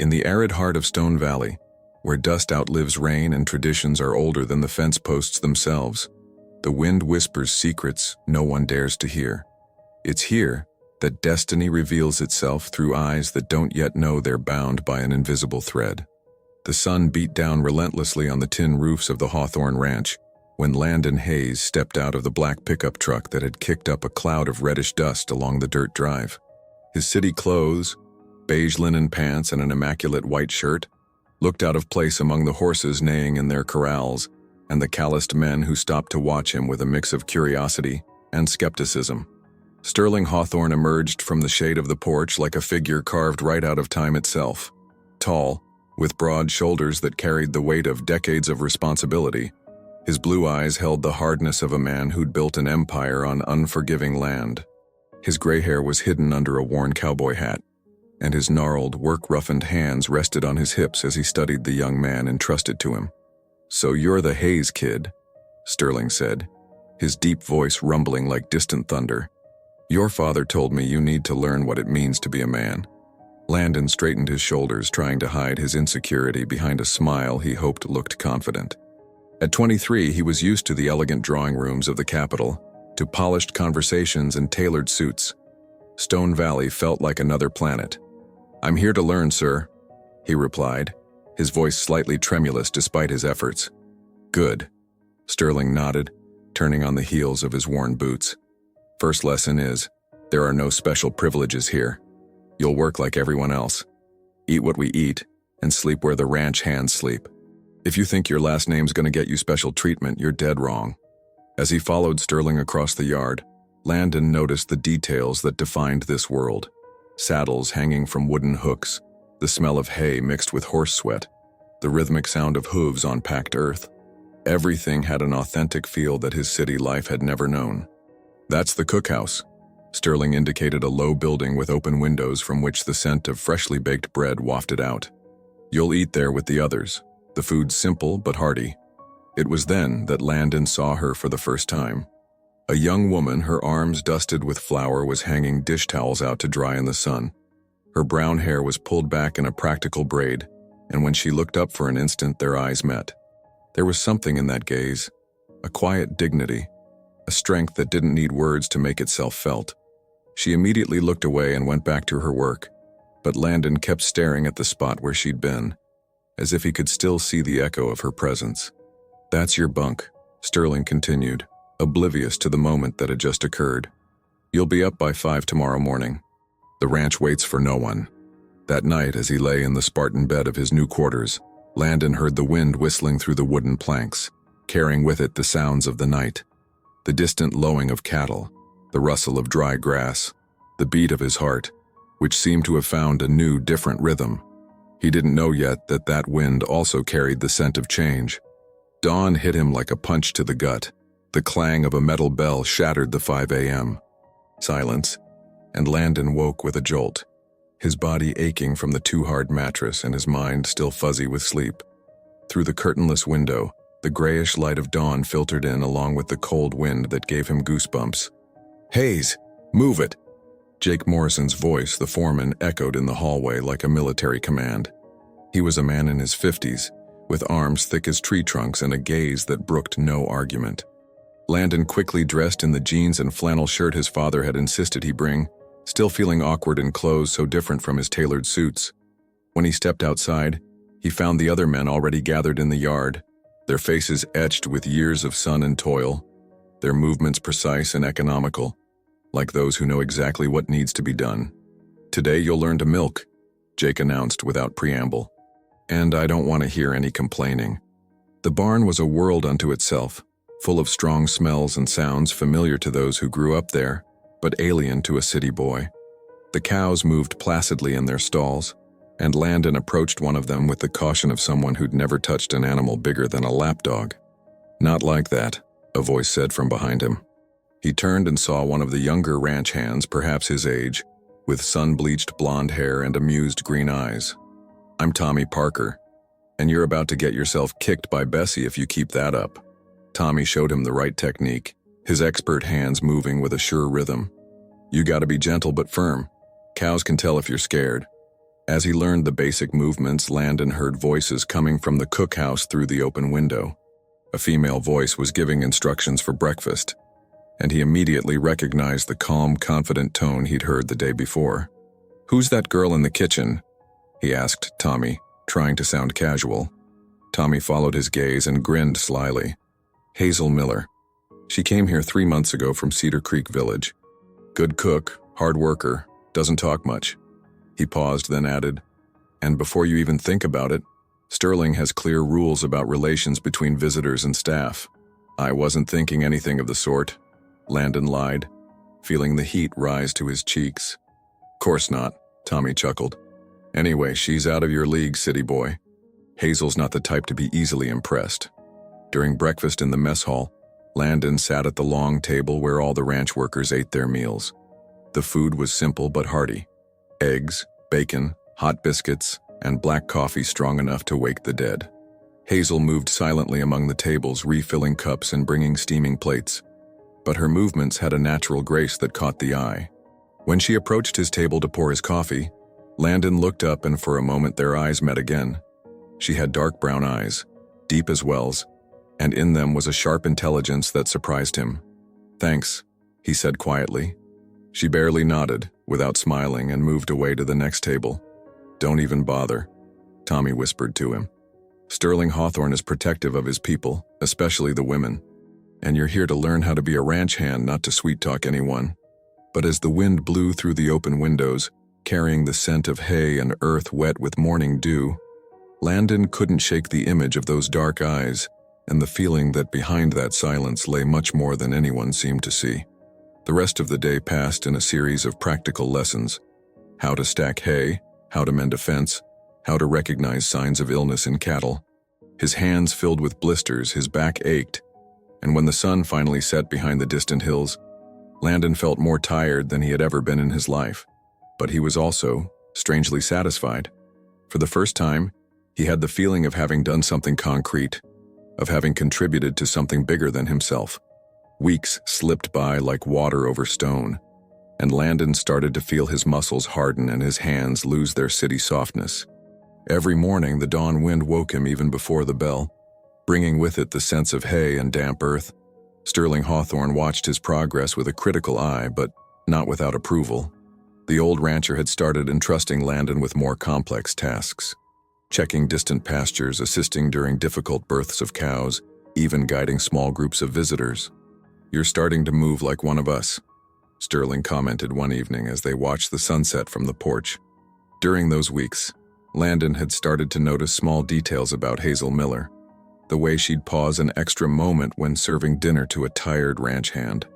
In the arid heart of Stone Valley, where dust outlives rain and traditions are older than the fence posts themselves, the wind whispers secrets no one dares to hear. It's here that destiny reveals itself through eyes that don't yet know they're bound by an invisible thread. The sun beat down relentlessly on the tin roofs of the Hawthorne Ranch when Landon Hayes stepped out of the black pickup truck that had kicked up a cloud of reddish dust along the dirt drive. His city clothes, beige linen pants and an immaculate white shirt, looked out of place among the horses neighing in their corrals and the calloused men who stopped to watch him with a mix of curiosity and skepticism. Sterling Hawthorne emerged from the shade of the porch like a figure carved right out of time itself. Tall, with broad shoulders that carried the weight of decades of responsibility, his blue eyes held the hardness of a man who'd built an empire on unforgiving land. His gray hair was hidden under a worn cowboy hat, and his gnarled, work-roughened hands rested on his hips as he studied the young man entrusted to him. "So you're the Hayes kid," Sterling said, his deep voice rumbling like distant thunder. "Your father told me you need to learn what it means to be a man." Landon straightened his shoulders, trying to hide his insecurity behind a smile he hoped looked confident. At 23, he was used to the elegant drawing rooms of the capital, to polished conversations and tailored suits. Stone Valley felt like another planet. "I'm here to learn, sir," he replied, his voice slightly tremulous despite his efforts. "Good," Sterling nodded, turning on the heels of his worn boots. "First lesson is, there are no special privileges here. You'll work like everyone else. Eat what we eat, and sleep where the ranch hands sleep. If you think your last name's gonna get you special treatment, you're dead wrong." As he followed Sterling across the yard, Landon noticed the details that defined this world. Saddles hanging from wooden hooks, the smell of hay mixed with horse sweat, the rhythmic sound of hooves on packed earth. Everything had an authentic feel that his city life had never known. "That's the cookhouse." Sterling indicated a low building with open windows from which the scent of freshly baked bread wafted out. "You'll eat there with the others. The food's simple but hearty." It was then that Landon saw her for the first time. A young woman, her arms dusted with flour, was hanging dish towels out to dry in the sun. Her brown hair was pulled back in a practical braid, and when she looked up for an instant, their eyes met. There was something in that gaze, a quiet dignity, a strength that didn't need words to make itself felt. She immediately looked away and went back to her work, but Landon kept staring at the spot where she'd been, as if he could still see the echo of her presence. "That's your bunk," Sterling continued, oblivious to the moment that had just occurred. "You'll be up by 5 tomorrow morning. The ranch waits for no one." That night, as he lay in the Spartan bed of his new quarters, Landon heard the wind whistling through the wooden planks, carrying with it the sounds of the night. The distant lowing of cattle, the rustle of dry grass, the beat of his heart, which seemed to have found a new, different rhythm. He didn't know yet that that wind also carried the scent of change. Dawn hit him like a punch to the gut. The clang of a metal bell shattered the 5 a.m. silence, and Landon woke with a jolt, his body aching from the too-hard mattress and his mind still fuzzy with sleep. Through the curtainless window, the grayish light of dawn filtered in along with the cold wind that gave him goosebumps. "Hayes, move it!" Jake Morrison's voice, the foreman, echoed in the hallway like a military command. He was a man in his 50s, with arms thick as tree trunks and a gaze that brooked no argument. Landon quickly dressed in the jeans and flannel shirt his father had insisted he bring, still feeling awkward in clothes so different from his tailored suits. When he stepped outside, he found the other men already gathered in the yard, their faces etched with years of sun and toil, their movements precise and economical, like those who know exactly what needs to be done. "Today you'll learn to milk," Jake announced without preamble. "And I don't want to hear any complaining." The barn was a world unto itself, full of strong smells and sounds familiar to those who grew up there, but alien to a city boy. The cows moved placidly in their stalls, and Landon approached one of them with the caution of someone who'd never touched an animal bigger than a lapdog. "Not like that," a voice said from behind him. He turned and saw one of the younger ranch hands, perhaps his age, with sun-bleached blonde hair and amused green eyes. "I'm Tommy Parker, and you're about to get yourself kicked by Bessie if you keep that up." Tommy showed him the right technique, his expert hands moving with a sure rhythm. "You gotta be gentle but firm. Cows can tell if you're scared." As he learned the basic movements, Landon heard voices coming from the cookhouse through the open window. A female voice was giving instructions for breakfast, and he immediately recognized the calm, confident tone he'd heard the day before. "Who's that girl in the kitchen?" he asked Tommy, trying to sound casual. Tommy followed his gaze and grinned slyly. "Hazel Miller. She came here 3 months ago from Cedar Creek Village. Good cook, hard worker, doesn't talk much." He paused, then added, "And before you even think about it, Sterling has clear rules about relations between visitors and staff." "I wasn't thinking anything of the sort," Landon lied, feeling the heat rise to his cheeks. "Course not," Tommy chuckled. "Anyway, she's out of your league, city boy. Hazel's not the type to be easily impressed." During breakfast in the mess hall, Landon sat at the long table where all the ranch workers ate their meals. The food was simple but hearty. Eggs, bacon, hot biscuits, and black coffee strong enough to wake the dead. Hazel moved silently among the tables, refilling cups and bringing steaming plates. But her movements had a natural grace that caught the eye. When she approached his table to pour his coffee, Landon looked up, and for a moment their eyes met again. She had dark brown eyes, deep as wells, and in them was a sharp intelligence that surprised him. "Thanks," he said quietly. She barely nodded, without smiling, and moved away to the next table. "Don't even bother," Tommy whispered to him. "Sterling Hawthorne is protective of his people, especially the women. And you're here to learn how to be a ranch hand, not to sweet-talk anyone." But as the wind blew through the open windows, carrying the scent of hay and earth wet with morning dew, Landon couldn't shake the image of those dark eyes and the feeling that behind that silence lay much more than anyone seemed to see. The rest of the day passed in a series of practical lessons: how to stack hay, how to mend a fence, how to recognize signs of illness in cattle. His hands filled with blisters, his back ached, and when the sun finally set behind the distant hills, Landon felt more tired than he had ever been in his life. But he was also strangely satisfied. For the first time, he had the feeling of having done something concrete, of having contributed to something bigger than himself. Weeks slipped by like water over stone, and Landon started to feel his muscles harden and his hands lose their city softness. Every morning, the dawn wind woke him even before the bell, bringing with it the sense of hay and damp earth. Sterling Hawthorne watched his progress with a critical eye, but not without approval. The old rancher had started entrusting Landon with more complex tasks, checking distant pastures, assisting during difficult births of cows, even guiding small groups of visitors. "You're starting to move like one of us," Sterling commented one evening as they watched the sunset from the porch. During those weeks, Landon had started to notice small details about Hazel Miller. The way she'd pause an extra moment when serving dinner to a tired ranch hand.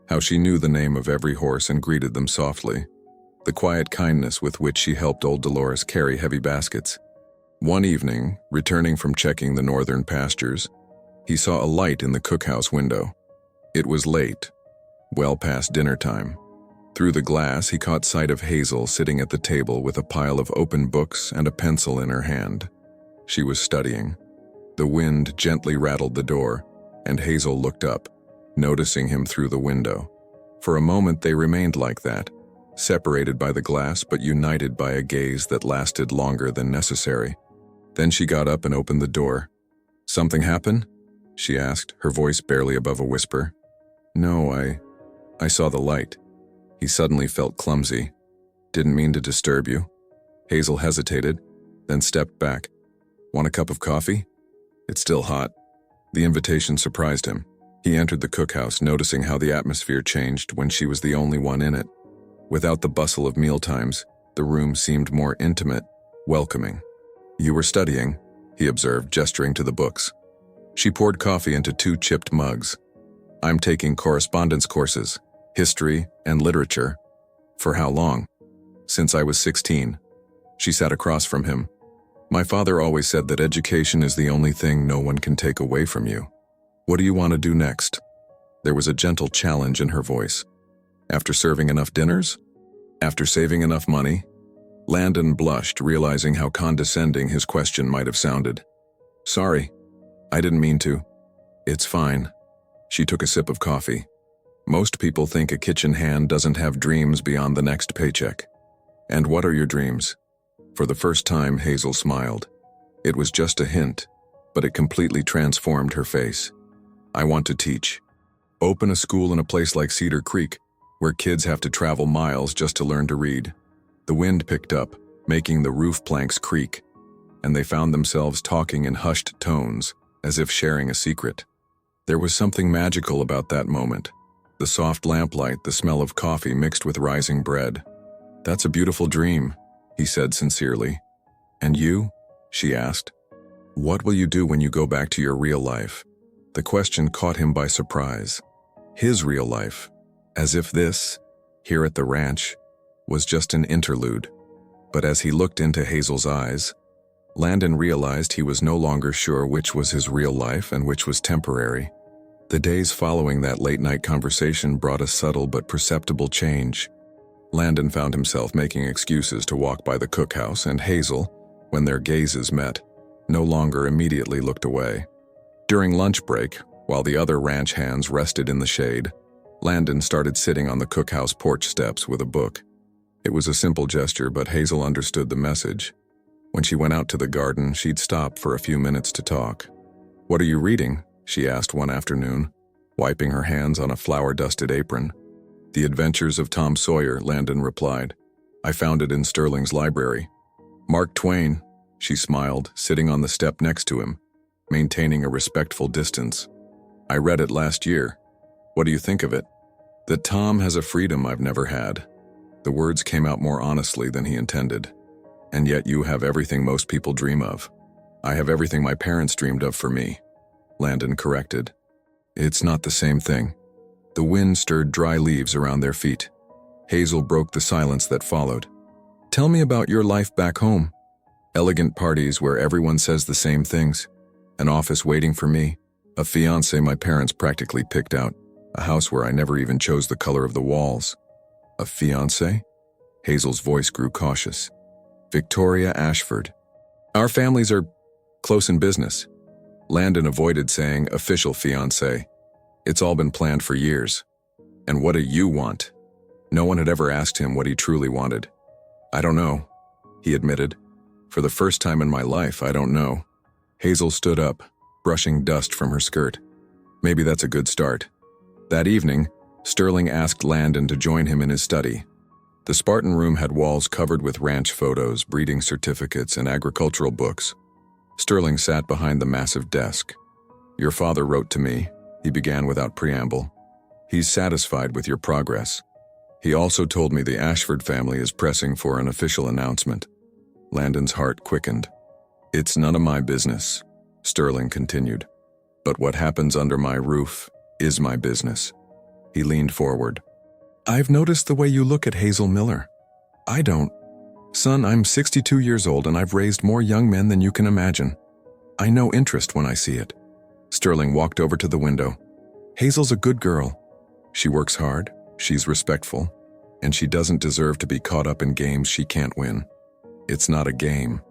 How she knew the name of every horse and greeted them softly. The quiet kindness with which she helped old Dolores carry heavy baskets. One evening, returning from checking the northern pastures, he saw a light in the cookhouse window. It was late, well past dinner time. Through the glass, he caught sight of Hazel sitting at the table with a pile of open books and a pencil in her hand. She was studying. The wind gently rattled the door, and Hazel looked up, noticing him through the window. For a moment they remained like that, separated by the glass but united by a gaze that lasted longer than necessary. Then she got up and opened the door. "Something happen?" she asked, her voice barely above a whisper. "No, I saw the light." He suddenly felt clumsy. "Didn't mean to disturb you." Hazel hesitated, then stepped back. "Want a cup of coffee? It's still hot." The invitation surprised him. He entered the cookhouse, noticing how the atmosphere changed when she was the only one in it. Without the bustle of mealtimes, the room seemed more intimate, welcoming. "You were studying," he observed, gesturing to the books. She poured coffee into 2 chipped mugs. "I'm taking correspondence courses, history and literature." "For how long?" "Since I was 16. She sat across from him. "My father always said that education is the only thing no one can take away from you. What do you want to do next?" There was a gentle challenge in her voice. "After serving enough dinners? After saving enough money?" Landon blushed, realizing how condescending his question might have sounded. "Sorry, I didn't mean to." "It's fine." She took a sip of coffee. "Most people think a kitchen hand doesn't have dreams beyond the next paycheck." "And what are your dreams?" For the first time, Hazel smiled. It was just a hint, but it completely transformed her face. I want to teach. Open a school in a place like Cedar Creek, where kids have to travel miles just to learn to read. The wind picked up, making the roof planks creak, and they found themselves talking in hushed tones, as if sharing a secret. There was something magical about that moment. The soft lamplight, the smell of coffee mixed with rising bread. "That's a beautiful dream," he said sincerely. "And you?" she asked. "What will you do when you go back to your real life?" The question caught him by surprise. His real life, as if this, here at the ranch, was just an interlude. But as he looked into Hazel's eyes, Landon realized he was no longer sure which was his real life and which was temporary. The days following that late-night conversation brought a subtle but perceptible change. Landon found himself making excuses to walk by the cookhouse, and Hazel, when their gazes met, no longer immediately looked away. During lunch break, while the other ranch hands rested in the shade, Landon started sitting on the cookhouse porch steps with a book. It was a simple gesture, but Hazel understood the message. When she went out to the garden, she'd stop for a few minutes to talk. "What are you reading?" she asked one afternoon, wiping her hands on a flour-dusted apron. "The Adventures of Tom Sawyer," Landon replied. "I found it in Sterling's library." "Mark Twain," she smiled, sitting on the step next to him, maintaining a respectful distance. "I read it last year. What do you think of it?" "That Tom has a freedom I've never had." The words came out more honestly than he intended. "And yet you have everything most people dream of." "I have everything my parents dreamed of for me," Landon corrected. "It's not the same thing." The wind stirred dry leaves around their feet. Hazel broke the silence that followed. "Tell me about your life back home." "Elegant parties where everyone says the same things. An office waiting for me. A fiancé my parents practically picked out. A house where I never even chose the color of the walls." "A fiancé?" Hazel's voice grew cautious. "Victoria Ashford. Our families are close in business." Landon avoided saying official fiancé. "It's all been planned for years." "And what do you want?" No one had ever asked him what he truly wanted. "I don't know," he admitted. "For the first time in my life, I don't know." Hazel stood up, brushing dust from her skirt. "Maybe that's a good start." That evening, Sterling asked Landon to join him in his study. The Spartan room had walls covered with ranch photos, breeding certificates, and agricultural books. Sterling sat behind the massive desk. "Your father wrote to me," he began without preamble. "He's satisfied with your progress. He also told me the Ashford family is pressing for an official announcement." Landon's heart quickened. "It's none of my business," Sterling continued. "But what happens under my roof is my business." He leaned forward. "I've noticed the way you look at Hazel Miller. I don't. Son, I'm 62 years old and I've raised more young men than you can imagine. I know interest when I see it." Sterling walked over to the window. "Hazel's a good girl. She works hard, she's respectful, and she doesn't deserve to be caught up in games she can't win." "It's not a game."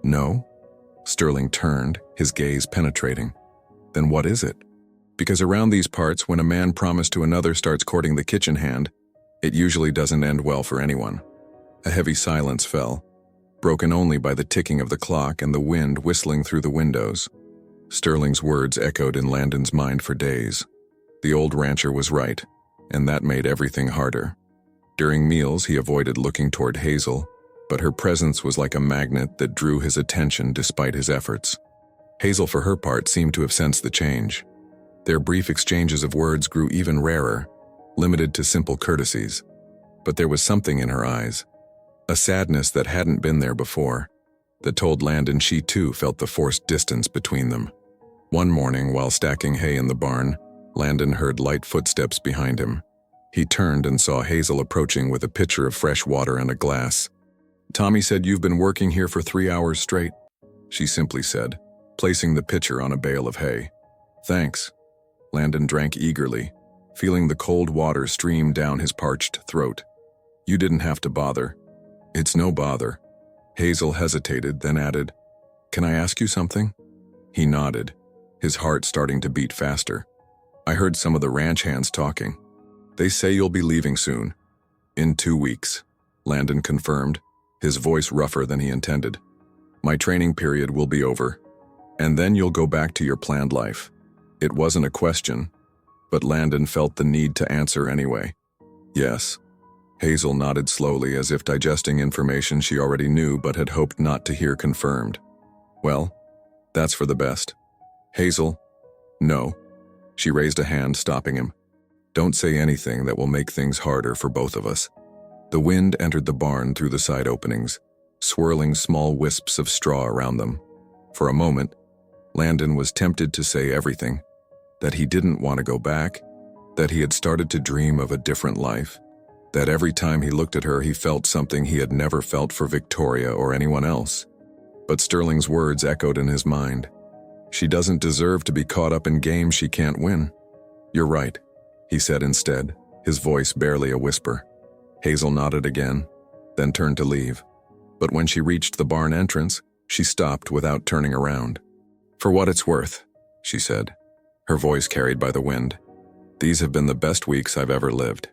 "No?" Sterling turned, his gaze penetrating. "Then what is it?" "Because around these parts, when a man promised to another starts courting the kitchen hand, it usually doesn't end well for anyone." A heavy silence fell, broken only by the ticking of the clock and the wind whistling through the windows. Sterling's words echoed in Landon's mind for days. The old rancher was right, and that made everything harder. During meals, he avoided looking toward Hazel, but her presence was like a magnet that drew his attention despite his efforts. Hazel, for her part, seemed to have sensed the change. Their brief exchanges of words grew even rarer, limited to simple courtesies. But there was something in her eyes, a sadness that hadn't been there before, that told Landon she too felt the forced distance between them. One morning, while stacking hay in the barn, Landon heard light footsteps behind him. He turned and saw Hazel approaching with a pitcher of fresh water and a glass. "Tommy said you've been working here for 3 hours straight," she simply said, placing the pitcher on a bale of hay. "Thanks." Landon drank eagerly, feeling the cold water stream down his parched throat. "You didn't have to bother." "It's no bother." Hazel hesitated, then added, "Can I ask you something?" He nodded, his heart starting to beat faster. "I heard some of the ranch hands talking. They say you'll be leaving soon." "In 2 weeks," Landon confirmed, his voice rougher than he intended. My training period will be over, and then you'll go back to your planned life. It wasn't a question, but Landon felt the need to answer anyway. Yes. Hazel nodded slowly as if digesting information she already knew but had hoped not to hear confirmed. Well, that's for the best. Hazel? No. She raised a hand, stopping him. Don't say anything that will make things harder for both of us. The wind entered the barn through the side openings, swirling small wisps of straw around them. For a moment, Landon was tempted to say everything. That he didn't want to go back, that he had started to dream of a different life, that every time he looked at her he felt something he had never felt for Victoria or anyone else. But Sterling's words echoed in his mind. She doesn't deserve to be caught up in games she can't win. You're right, he said instead, his voice barely a whisper. Hazel nodded again, then turned to leave. But when she reached the barn entrance, she stopped without turning around. For what it's worth, she said, her voice carried by the wind. These have been the best weeks I've ever lived.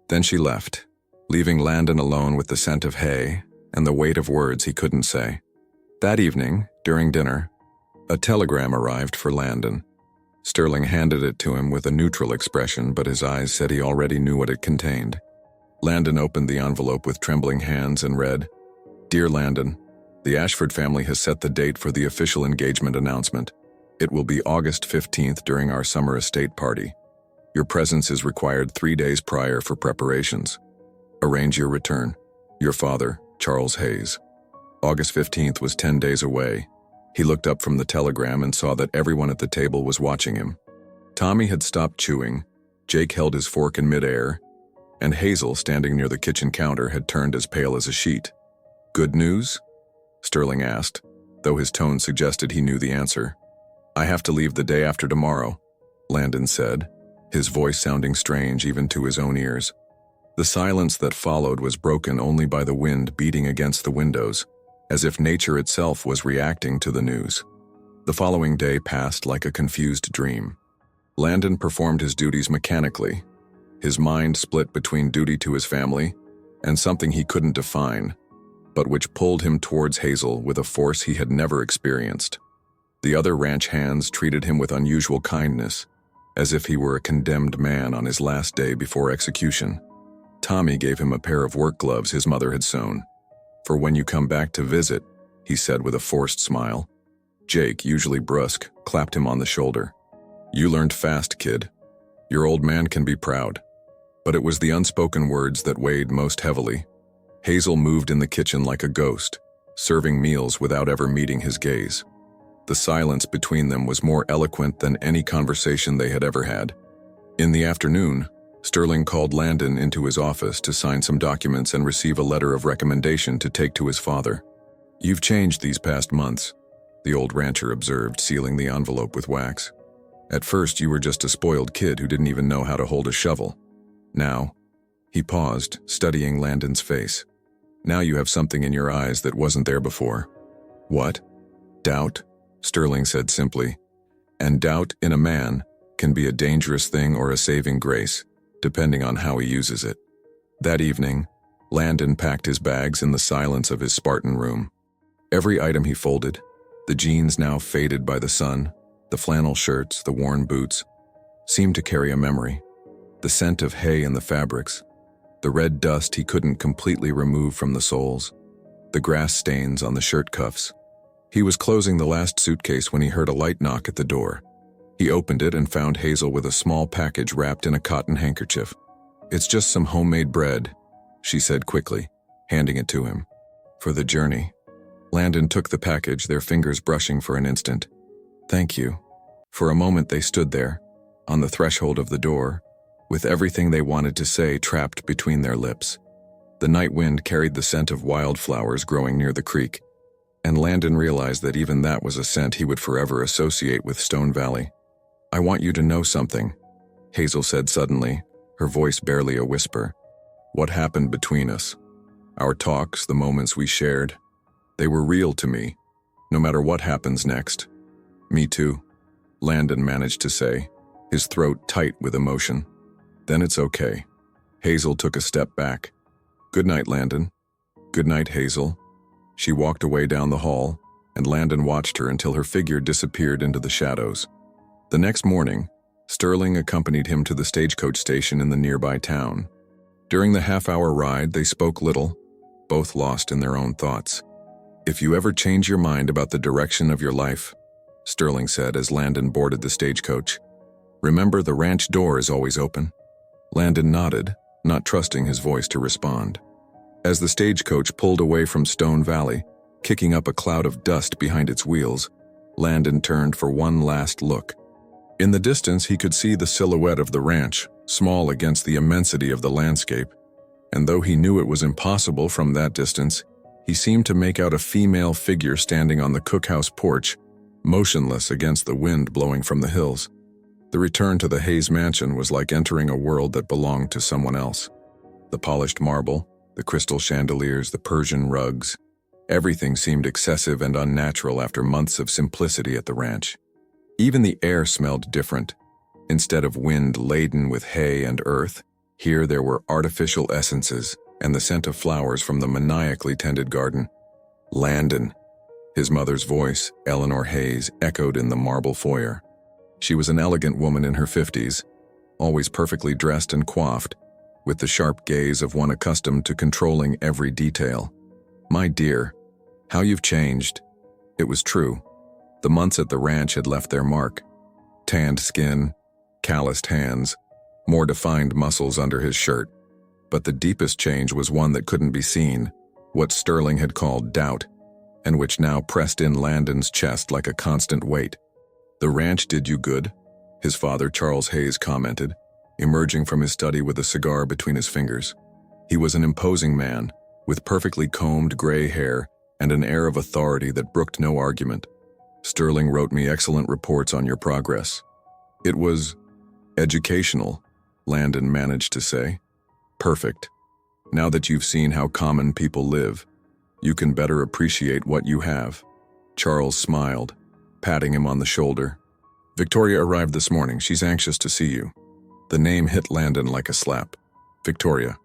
Then she left, leaving Landon alone with the scent of hay and the weight of words he couldn't say. That evening, during dinner, a telegram arrived for Landon. Sterling handed it to him with a neutral expression, but his eyes said he already knew what it contained. Landon opened the envelope with trembling hands and read, Dear Landon, the Ashford family has set the date for the official engagement announcement. It will be August 15th during our summer estate party. Your presence is required 3 days prior for preparations. Arrange your return. Your father, Charles Hayes. August 15th was 10 days away. He looked up from the telegram and saw that everyone at the table was watching him. Tommy had stopped chewing, Jake held his fork in midair, and Hazel, standing near the kitchen counter, had turned as pale as a sheet. Good news? Sterling asked, though his tone suggested he knew the answer. I have to leave the day after tomorrow, Landon said, his voice sounding strange even to his own ears. The silence that followed was broken only by the wind beating against the windows, as if nature itself was reacting to the news. The following day passed like a confused dream. Landon performed his duties mechanically, his mind split between duty to his family and something he couldn't define, but which pulled him towards Hazel with a force he had never experienced. The other ranch hands treated him with unusual kindness, as if he were a condemned man on his last day before execution. Tommy gave him a pair of work gloves his mother had sewn. For when you come back to visit, he said with a forced smile. Jake, usually brusque, clapped him on the shoulder. You learned fast, kid. Your old man can be proud. But it was the unspoken words that weighed most heavily. Hazel moved in the kitchen like a ghost, serving meals without ever meeting his gaze. The silence between them was more eloquent than any conversation they had ever had. In the afternoon, Sterling called Landon into his office to sign some documents and receive a letter of recommendation to take to his father. You've changed these past months, the old rancher observed, sealing the envelope with wax. At first you were just a spoiled kid who didn't even know how to hold a shovel. Now, he paused, studying Landon's face. Now you have something in your eyes that wasn't there before. What? Doubt? Sterling said simply. And doubt in a man can be a dangerous thing or a saving grace, depending on how he uses it. That evening, Landon packed his bags in the silence of his Spartan room. Every item he folded, the jeans now faded by the sun, the flannel shirts, the worn boots, seemed to carry a memory. The scent of hay in the fabrics, the red dust he couldn't completely remove from the soles, the grass stains on the shirt cuffs. He was closing the last suitcase when he heard a light knock at the door. He opened it and found Hazel with a small package wrapped in a cotton handkerchief. It's just some homemade bread, she said quickly, handing it to him. For the journey. Landon took the package, their fingers brushing for an instant. Thank you. For a moment they stood there, on the threshold of the door, with everything they wanted to say trapped between their lips. The night wind carried the scent of wildflowers growing near the creek, and Landon realized that even that was a scent he would forever associate with Stone Valley. I want you to know something, Hazel said suddenly, her voice barely a whisper. What happened between us? Our talks, the moments we shared, they were real to me, no matter what happens next. Me too, Landon managed to say, his throat tight with emotion. Then it's okay. Hazel took a step back. Good night, Landon. "Good night, Hazel." She walked away down the hall, and Landon watched her until her figure disappeared into the shadows. The next morning, Sterling accompanied him to the stagecoach station in the nearby town. During the half-hour ride, they spoke little, both lost in their own thoughts. "If you ever change your mind about the direction of your life," Sterling said as Landon boarded the stagecoach, "remember the ranch door is always open." Landon nodded, not trusting his voice to respond. As the stagecoach pulled away from Stone Valley, kicking up a cloud of dust behind its wheels, Landon turned for one last look. In the distance, he could see the silhouette of the ranch, small against the immensity of the landscape, and though he knew it was impossible from that distance, he seemed to make out a female figure standing on the cookhouse porch, motionless against the wind blowing from the hills. The return to the Hayes mansion was like entering a world that belonged to someone else. The polished marble, the crystal chandeliers, the Persian rugs, everything seemed excessive and unnatural after months of simplicity at the ranch. Even the air smelled different. Instead of wind laden with hay and earth, here there were artificial essences and the scent of flowers from the maniacally tended garden. "Landon." His mother's voice, Eleanor Hayes, echoed in the marble foyer. She was an elegant woman in her 50s, always perfectly dressed and coiffed, with the sharp gaze of one accustomed to controlling every detail. "My dear, how you've changed." It was true. The months at the ranch had left their mark. Tanned skin, calloused hands, more defined muscles under his shirt. But the deepest change was one that couldn't be seen, what Sterling had called doubt, and which now pressed in Landon's chest like a constant weight. "The ranch did you good," his father Charles Hayes commented, emerging from his study with a cigar between his fingers. He was an imposing man, with perfectly combed gray hair and an air of authority that brooked no argument. "Sterling wrote me excellent reports on your progress." "It was educational," Landon managed to say. "Perfect. Now that you've seen how common people live, you can better appreciate what you have." Charles smiled, patting him on the shoulder. "Victoria arrived this morning. She's anxious to see you." The name hit Landon like a slap. Victoria,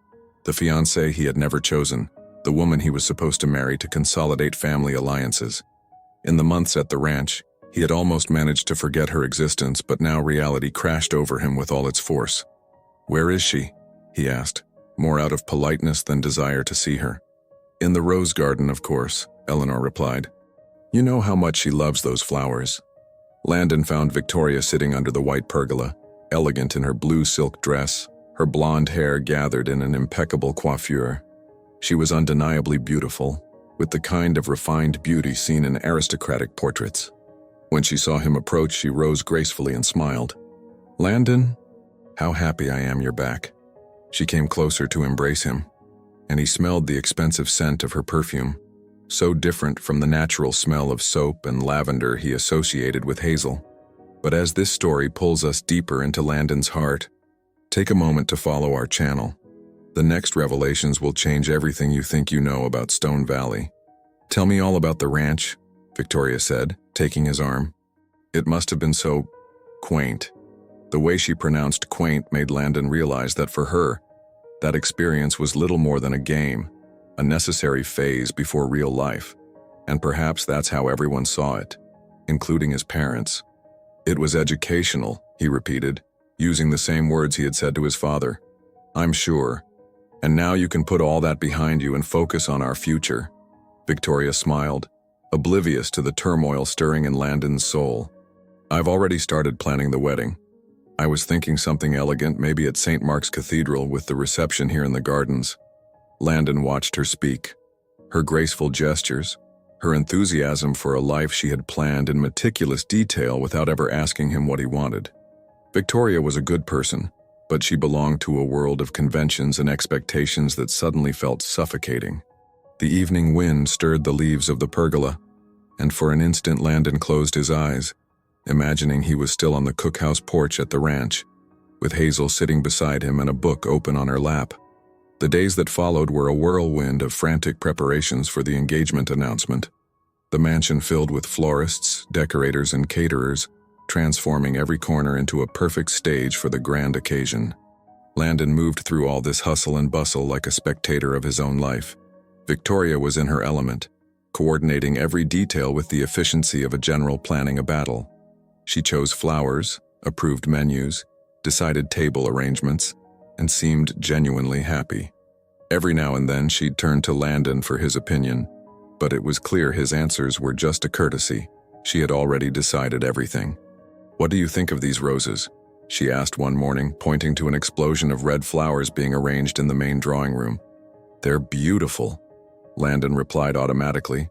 the fiancée he had never chosen, the woman he was supposed to marry to consolidate family alliances. In the months at the ranch, he had almost managed to forget her existence, but now reality crashed over him with all its force. "Where is she?" he asked, more out of politeness than desire to see her. "In the rose garden, of course," Eleanor replied. "You know how much she loves those flowers." Landon found Victoria sitting under the white pergola, elegant in her blue silk dress, her blonde hair gathered in an impeccable coiffure. She was undeniably beautiful, with the kind of refined beauty seen in aristocratic portraits. When she saw him approach, she rose gracefully and smiled. "Landon, how happy I am you're back." She came closer to embrace him, and he smelled the expensive scent of her perfume, so different from the natural smell of soap and lavender he associated with Hazel. But as this story pulls us deeper into Landon's heart, take a moment to follow our channel. The next revelations will change everything you think you know about Stone Valley. "Tell me all about the ranch," Victoria said, taking his arm. It must have been so quaint. The way she pronounced quaint made Landon realize that for her, that experience was little more than a game, a necessary phase before real life, and perhaps that's how everyone saw it, including his parents. "It was educational," he repeated, using the same words he had said to his father. "I'm sure. And now you can put all that behind you and focus on our future." Victoria smiled, oblivious to the turmoil stirring in Landon's soul. "I've already started planning the wedding. I was thinking something elegant, maybe at St. Mark's Cathedral with the reception here in the gardens." Landon watched her speak. Her graceful gestures, her enthusiasm for a life she had planned in meticulous detail without ever asking him what he wanted. Victoria was a good person, but she belonged to a world of conventions and expectations that suddenly felt suffocating. The evening wind stirred the leaves of the pergola, and for an instant Landon closed his eyes, imagining he was still on the cookhouse porch at the ranch, with Hazel sitting beside him and a book open on her lap. The days that followed were a whirlwind of frantic preparations for the engagement announcement. The mansion filled with florists, decorators, and caterers, transforming every corner into a perfect stage for the grand occasion. Landon moved through all this hustle and bustle like a spectator of his own life. Victoria was in her element, coordinating every detail with the efficiency of a general planning a battle. She chose flowers, approved menus, decided table arrangements, and seemed genuinely happy. Every now and then she'd turn to Landon for his opinion, but it was clear his answers were just a courtesy. She had already decided everything. "What do you think of these roses?" she asked one morning, pointing to an explosion of red flowers being arranged in the main drawing room. "They're beautiful," Landon replied automatically,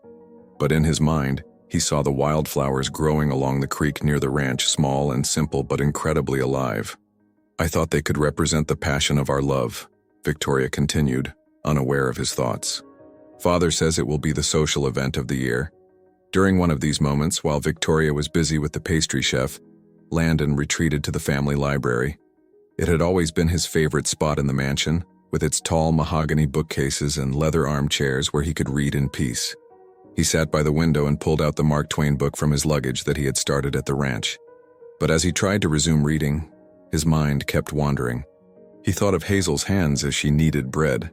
but in his mind, he saw the wildflowers growing along the creek near the ranch, small and simple but incredibly alive. "I thought they could represent the passion of our love," Victoria continued, unaware of his thoughts. "Father says it will be the social event of the year." During one of these moments, while Victoria was busy with the pastry chef, Landon retreated to the family library. It had always been his favorite spot in the mansion, with its tall mahogany bookcases and leather armchairs where he could read in peace. He sat by the window and pulled out the Mark Twain book from his luggage that he had started at the ranch. But as he tried to resume reading, his mind kept wandering. He thought of Hazel's hands as she kneaded bread,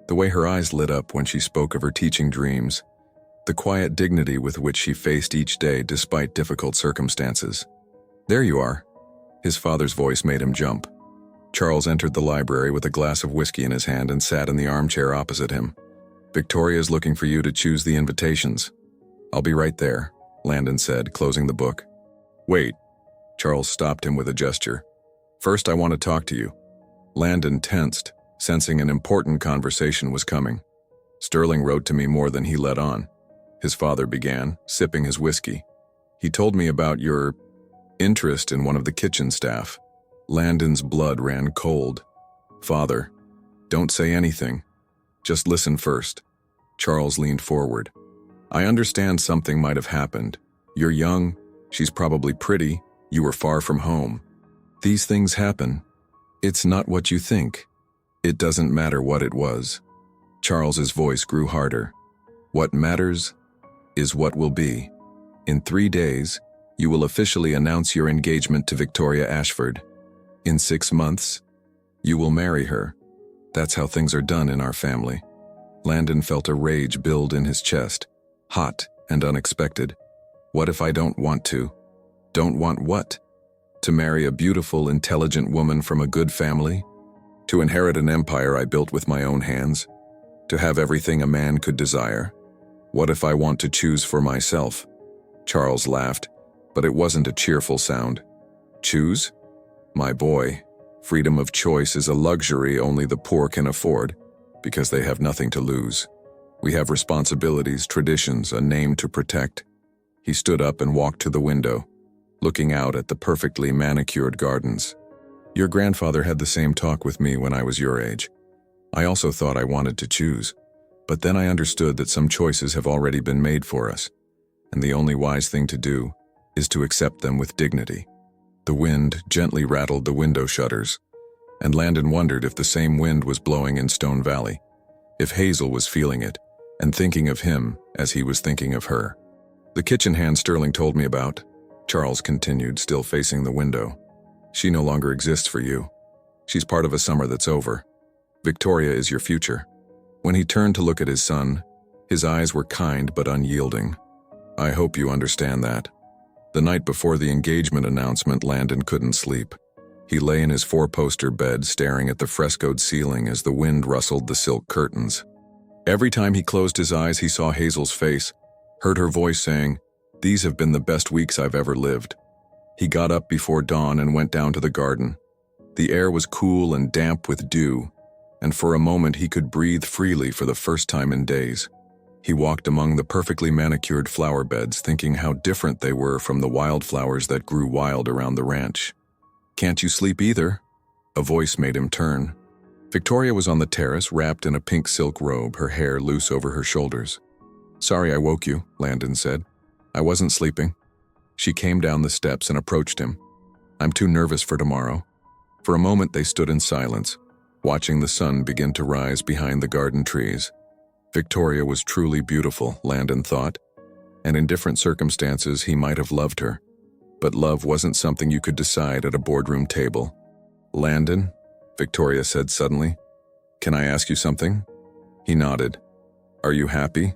the way her eyes lit up when she spoke of her teaching dreams, the quiet dignity with which she faced each day despite difficult circumstances. "There you are." His father's voice made him jump. Charles entered the library with a glass of whiskey in his hand and sat in the armchair opposite him. "Victoria's looking for you to choose the invitations." "I'll be right there," Landon said, closing the book. "Wait." Charles stopped him with a gesture. "First, I want to talk to you." Landon tensed, sensing an important conversation was coming. "Sterling wrote to me more than he let on," his father began, sipping his whiskey. "He told me about your interest in one of the kitchen staff." Landon's blood ran cold. "Father, don't say anything. Just listen first." Charles leaned forward. "I understand something might have happened. You're young, she's probably pretty, you were far from home. These things happen. It's not what you think. It doesn't matter what it was." Charles's voice grew harder. "What matters is what will be. In 3 days, you will officially announce your engagement to Victoria Ashford. In 6 months, you will marry her. That's how things are done in our family." Landon felt a rage build in his chest, hot and unexpected. "What if I don't want to?" "Don't want what?" "To marry a beautiful, intelligent woman from a good family? To inherit an empire I built with my own hands? To have everything a man could desire? What if I want to choose for myself?" Charles laughed, but it wasn't a cheerful sound. "Choose? My boy, freedom of choice is a luxury only the poor can afford, because they have nothing to lose. We have responsibilities, traditions, a name to protect." He stood up and walked to the window, looking out at the perfectly manicured gardens. "Your grandfather had the same talk with me when I was your age. I also thought I wanted to choose, but then I understood that some choices have already been made for us, and the only wise thing to do is to accept them with dignity." The wind gently rattled the window shutters, and Landon wondered if the same wind was blowing in Stone Valley, if Hazel was feeling it and thinking of him as he was thinking of her. "The kitchen hand Sterling told me about," Charles continued, still facing the window. "She no longer exists for you. She's part of a summer that's over. Victoria is your future." When he turned to look at his son, his eyes were kind but unyielding. "I hope you understand that." The night before the engagement announcement, Landon couldn't sleep. He lay in his 4-poster bed staring at the frescoed ceiling as the wind rustled the silk curtains. Every time he closed his eyes, he saw Hazel's face, heard her voice saying, "These have been the best weeks I've ever lived." He got up before dawn and went down to the garden. The air was cool and damp with dew, and for a moment he could breathe freely for the first time in days. He walked among the perfectly manicured flower beds, thinking how different they were from the wildflowers that grew wild around the ranch. "Can't you sleep either?" A voice made him turn. Victoria was on the terrace, wrapped in a pink silk robe, her hair loose over her shoulders. "Sorry I woke you," Landon said. "I wasn't sleeping." She came down the steps and approached him. "I'm too nervous for tomorrow." For a moment they stood in silence, watching the sun begin to rise behind the garden trees. Victoria was truly beautiful, Landon thought, and in different circumstances he might have loved her. But love wasn't something you could decide at a boardroom table. "Landon," Victoria said suddenly, "can I ask you something?" He nodded. Are you happy?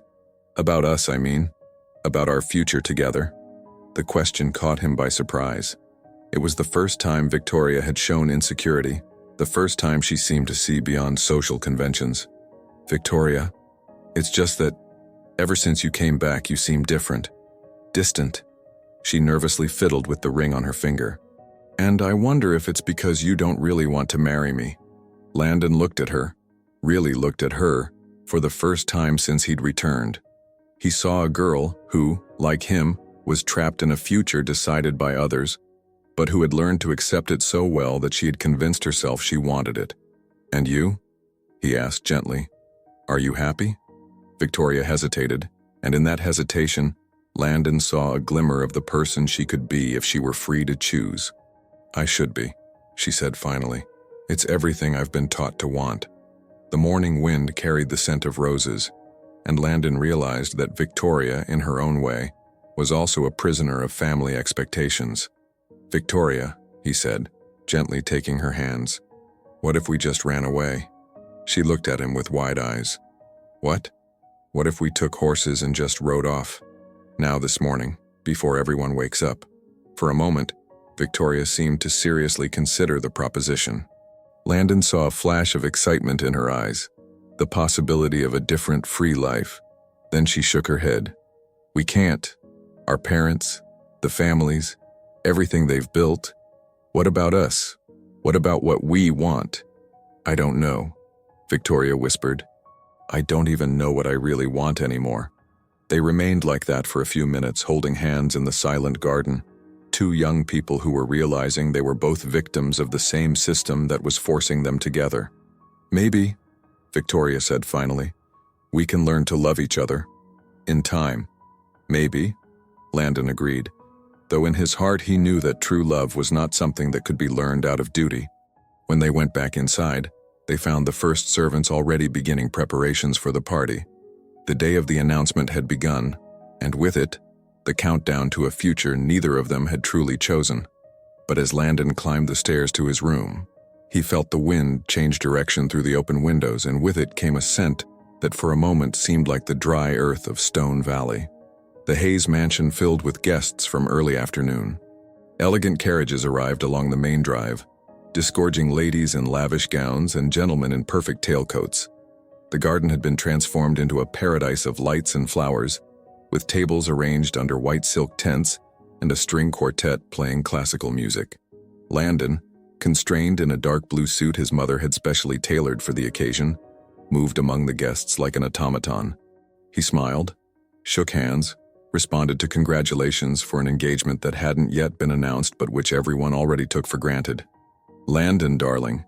About us, I mean. About our future together. The question caught him by surprise. It was the first time Victoria had shown insecurity, the first time she seemed to see beyond social conventions. Victoria, it's just that ever since you came back, you seem different. Distant. She nervously fiddled with the ring on her finger. And I wonder if it's because you don't really want to marry me. Landon looked at her, really looked at her, for the first time since he'd returned. He saw a girl who, like him, was trapped in a future decided by others, but who had learned to accept it so well that she had convinced herself she wanted it. And you? He asked gently. Are you happy? Victoria hesitated, and in that hesitation, Landon saw a glimmer of the person she could be if she were free to choose. I should be, she said finally. It's everything I've been taught to want. The morning wind carried the scent of roses, and Landon realized that Victoria, in her own way, was also a prisoner of family expectations. Victoria, he said, gently taking her hands. What if we just ran away? She looked at him with wide eyes. What? What if we took horses and just rode off? Now this morning, before everyone wakes up. For a moment, Victoria seemed to seriously consider the proposition. Landon saw a flash of excitement in her eyes, the possibility of a different, free life. Then she shook her head. We can't. Our parents, the families, everything they've built. What about us? What about what we want? I don't know, Victoria whispered. I don't even know what I really want anymore. They remained like that for a few minutes, holding hands in the silent garden. Two young people who were realizing they were both victims of the same system that was forcing them together. Maybe, Victoria said finally, we can learn to love each other. In time. Maybe, Landon agreed, though in his heart he knew that true love was not something that could be learned out of duty. When they went back inside, they found the first servants already beginning preparations for the party. The day of the announcement had begun, and with it, the countdown to a future neither of them had truly chosen. But as Landon climbed the stairs to his room, he felt the wind change direction through the open windows, and with it came a scent that for a moment seemed like the dry earth of Stone Valley. The Hayes mansion filled with guests from early afternoon. Elegant carriages arrived along the main drive, disgorging ladies in lavish gowns and gentlemen in perfect tailcoats. The garden had been transformed into a paradise of lights and flowers, with tables arranged under white silk tents and a string quartet playing classical music. Landon, constrained in a dark blue suit his mother had specially tailored for the occasion, moved among the guests like an automaton. He smiled, shook hands, responded to congratulations for an engagement that hadn't yet been announced but which everyone already took for granted. Landon, darling.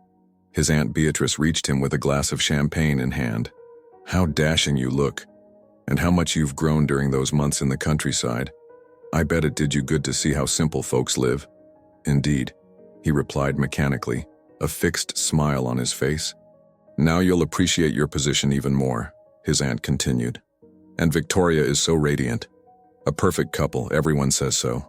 His Aunt Beatrice reached him with a glass of champagne in hand. How dashing you look. And how much you've grown during those months in the countryside. I bet it did you good to see how simple folks live. Indeed, he replied mechanically, a fixed smile on his face. Now you'll appreciate your position even more, his aunt continued. And Victoria is so radiant. A perfect couple, everyone says so.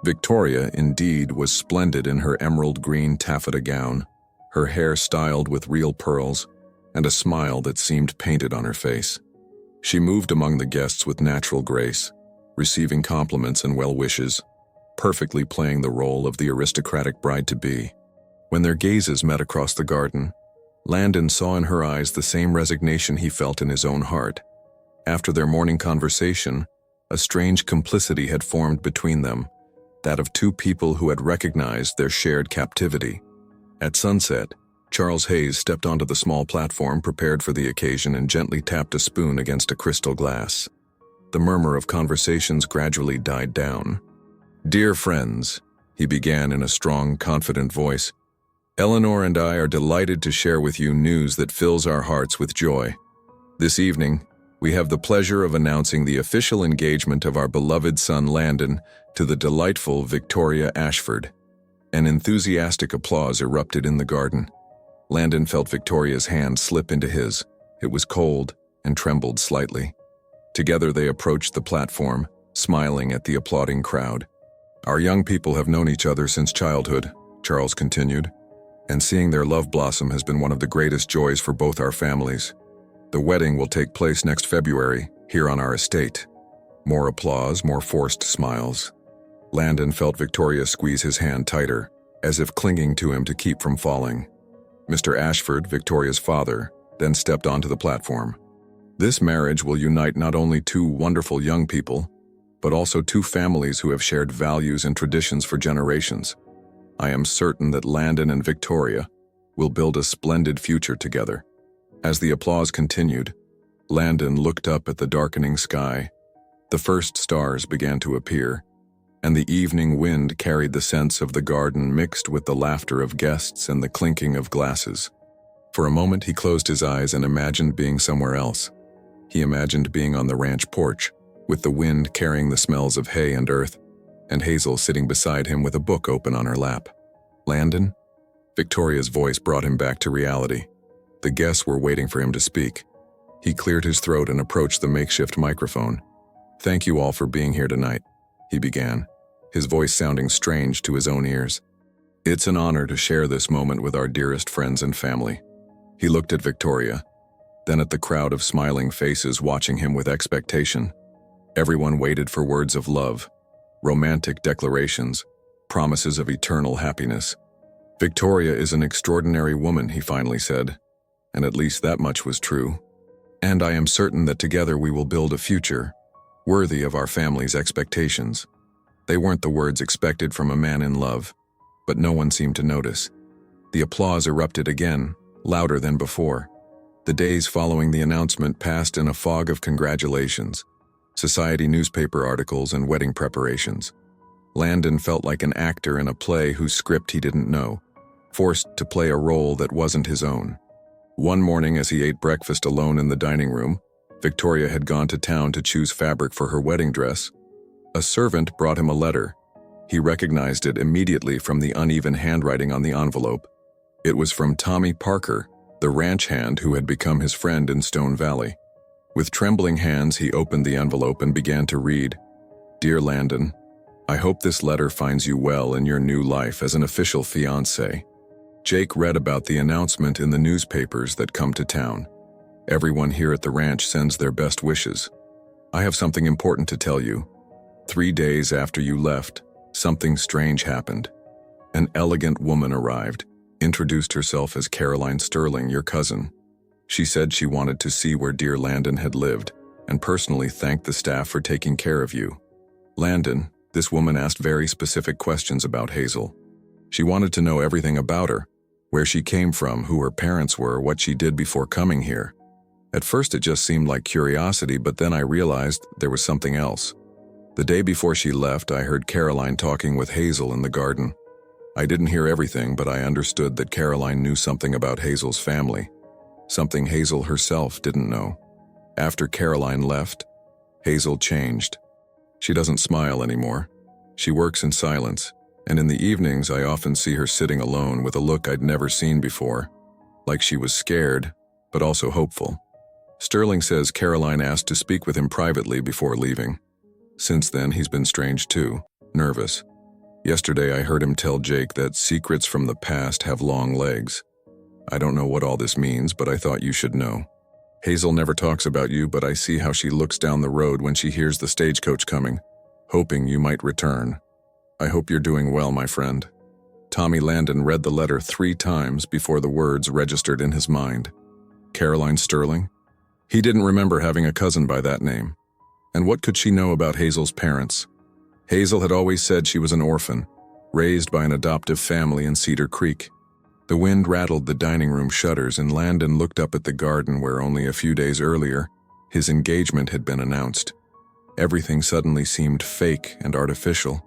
Victoria, indeed, was splendid in her emerald green taffeta gown, her hair styled with real pearls, and a smile that seemed painted on her face. She moved among the guests with natural grace, receiving compliments and well wishes, perfectly playing the role of the aristocratic bride-to-be. When their gazes met across the garden, Landon saw in her eyes the same resignation he felt in his own heart. After their morning conversation, a strange complicity had formed between them, that of two people who had recognized their shared captivity. At sunset, Charles Hayes stepped onto the small platform prepared for the occasion and gently tapped a spoon against a crystal glass. The murmur of conversations gradually died down. Dear friends, he began in a strong, confident voice, Eleanor and I are delighted to share with you news that fills our hearts with joy. This evening, we have the pleasure of announcing the official engagement of our beloved son Landon to the delightful Victoria Ashford. An enthusiastic applause erupted in the garden. Landon felt Victoria's hand slip into his. It was cold and trembled slightly. Together they approached the platform, smiling at the applauding crowd. Our young people have known each other since childhood, Charles continued, and seeing their love blossom has been one of the greatest joys for both our families. The wedding will take place next February, here on our estate. More applause, more forced smiles. Landon felt Victoria squeeze his hand tighter, as if clinging to him to keep from falling. Mr. Ashford, Victoria's father, then stepped onto the platform. This marriage will unite not only two wonderful young people, but also two families who have shared values and traditions for generations. I am certain that Landon and Victoria will build a splendid future together. As the applause continued, Landon looked up at the darkening sky. The first stars began to appear, and the evening wind carried the scents of the garden mixed with the laughter of guests and the clinking of glasses. For a moment he closed his eyes and imagined being somewhere else. He imagined being on the ranch porch, with the wind carrying the smells of hay and earth, and Hazel sitting beside him with a book open on her lap. "Landon?" Victoria's voice brought him back to reality. The guests were waiting for him to speak. He cleared his throat and approached the makeshift microphone. "Thank you all for being here tonight," he began, his voice sounding strange to his own ears. "It's an honor to share this moment with our dearest friends and family." He looked at Victoria, then at the crowd of smiling faces watching him with expectation. Everyone waited for words of love, romantic declarations, promises of eternal happiness. "Victoria is an extraordinary woman," he finally said, and at least that much was true. "And I am certain that together we will build a future worthy of our family's expectations." They weren't the words expected from a man in love, but no one seemed to notice. The applause erupted again, louder than before. The days following the announcement passed in a fog of congratulations, society newspaper articles, and wedding preparations. Landon felt like an actor in a play whose script he didn't know, forced to play a role that wasn't his own. One morning as he ate breakfast alone in the dining room, Victoria had gone to town to choose fabric for her wedding dress. A servant brought him a letter. He recognized it immediately from the uneven handwriting on the envelope. It was from Tommy Parker, the ranch hand who had become his friend in Stone Valley. With trembling hands, he opened the envelope and began to read. "Dear Landon, I hope this letter finds you well in your new life as an official fiancé. Jake read about the announcement in the newspapers that come to town. Everyone here at the ranch sends their best wishes. I have something important to tell you. 3 days after you left, something strange happened. An elegant woman arrived, introduced herself as Caroline Sterling, your cousin. She said she wanted to see where dear Landon had lived, and personally thanked the staff for taking care of you. Landon, this woman asked very specific questions about Hazel. She wanted to know everything about her, where she came from, who her parents were, what she did before coming here. At first it just seemed like curiosity, but then I realized there was something else. The day before she left, I heard Caroline talking with Hazel in the garden. I didn't hear everything, but I understood that Caroline knew something about Hazel's family, something Hazel herself didn't know. After Caroline left, Hazel changed. She doesn't smile anymore. She works in silence, and in the evenings I often see her sitting alone with a look I'd never seen before, like she was scared, but also hopeful. Sterling says Caroline asked to speak with him privately before leaving. Since then, he's been strange too, nervous. Yesterday I heard him tell Jake that secrets from the past have long legs. I don't know what all this means, but I thought you should know. Hazel never talks about you, but I see how she looks down the road when she hears the stagecoach coming, hoping you might return. I hope you're doing well, my friend." Tommy Landon read the letter 3 times before the words registered in his mind. Caroline Sterling? He didn't remember having a cousin by that name. And what could she know about Hazel's parents? Hazel had always said she was an orphan, raised by an adoptive family in Cedar Creek. The wind rattled the dining room shutters, and Landon looked up at the garden where only a few days earlier his engagement had been announced. Everything suddenly seemed fake and artificial,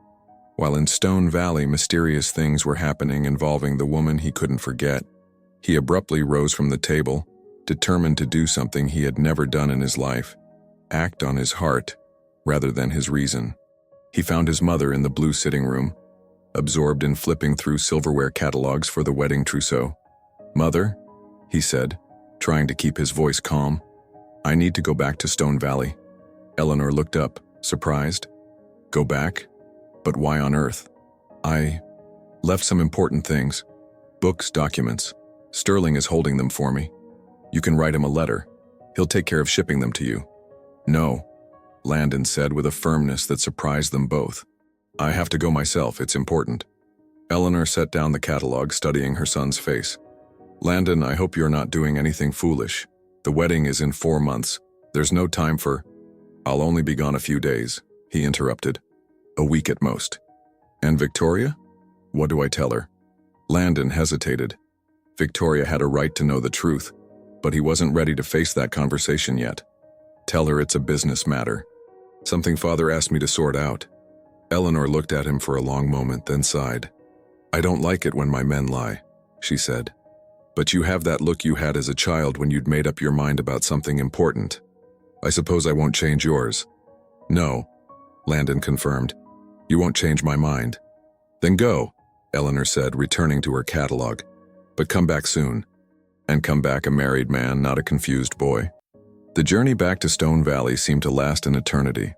while in Stone Valley mysterious things were happening involving the woman he couldn't forget. He abruptly rose from the table, determined to do something he had never done in his life, act on his heart rather than his reason. He found his mother in the blue sitting room, absorbed in flipping through silverware catalogs for the wedding trousseau. "Mother," he said, trying to keep his voice calm, "I need to go back to Stone Valley." Eleanor looked up, surprised. "Go back? But why on earth?" "I left some important things. Books, documents. Sterling is holding them for me. You can write him a letter." He'll take care of shipping them to you." "No," Landon said with a firmness that surprised them both. "I have to go myself, it's important." Eleanor set down the catalog, studying her son's face. "Landon, I hope you're not doing anything foolish. The wedding is in 4 months. There's no time for—" "I'll only be gone a few days," he interrupted. "A week at most." "And Victoria? What do I tell her?" Landon hesitated. Victoria had a right to know the truth, but he wasn't ready to face that conversation yet. "Tell her it's a business matter. Something Father asked me to sort out." Eleanor looked at him for a long moment, then sighed. "I don't like it when my men lie," she said. "But you have that look you had as a child when you'd made up your mind about something important. I suppose I won't change yours." "No," Landon confirmed. "You won't change my mind." "Then go," Eleanor said, returning to her catalog. "But come back soon. And come back a married man, not a confused boy." The journey back to Stone Valley seemed to last an eternity.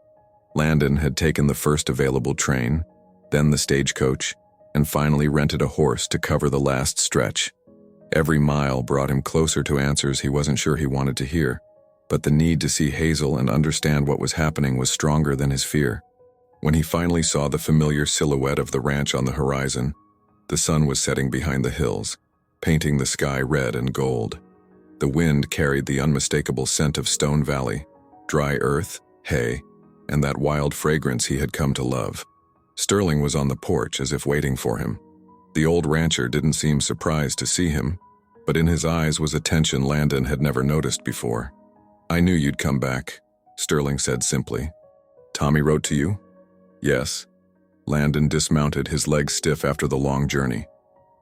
Landon had taken the first available train, then the stagecoach, and finally rented a horse to cover the last stretch. Every mile brought him closer to answers he wasn't sure he wanted to hear, but the need to see Hazel and understand what was happening was stronger than his fear. When he finally saw the familiar silhouette of the ranch on the horizon, the sun was setting behind the hills, painting the sky red and gold. The wind carried the unmistakable scent of Stone Valley, dry earth, hay, and that wild fragrance he had come to love. Sterling was on the porch as if waiting for him. The old rancher didn't seem surprised to see him, but in his eyes was a tension Landon had never noticed before. "I knew you'd come back," Sterling said simply. "Tommy wrote to you?" "Yes." Landon dismounted, his legs stiff after the long journey.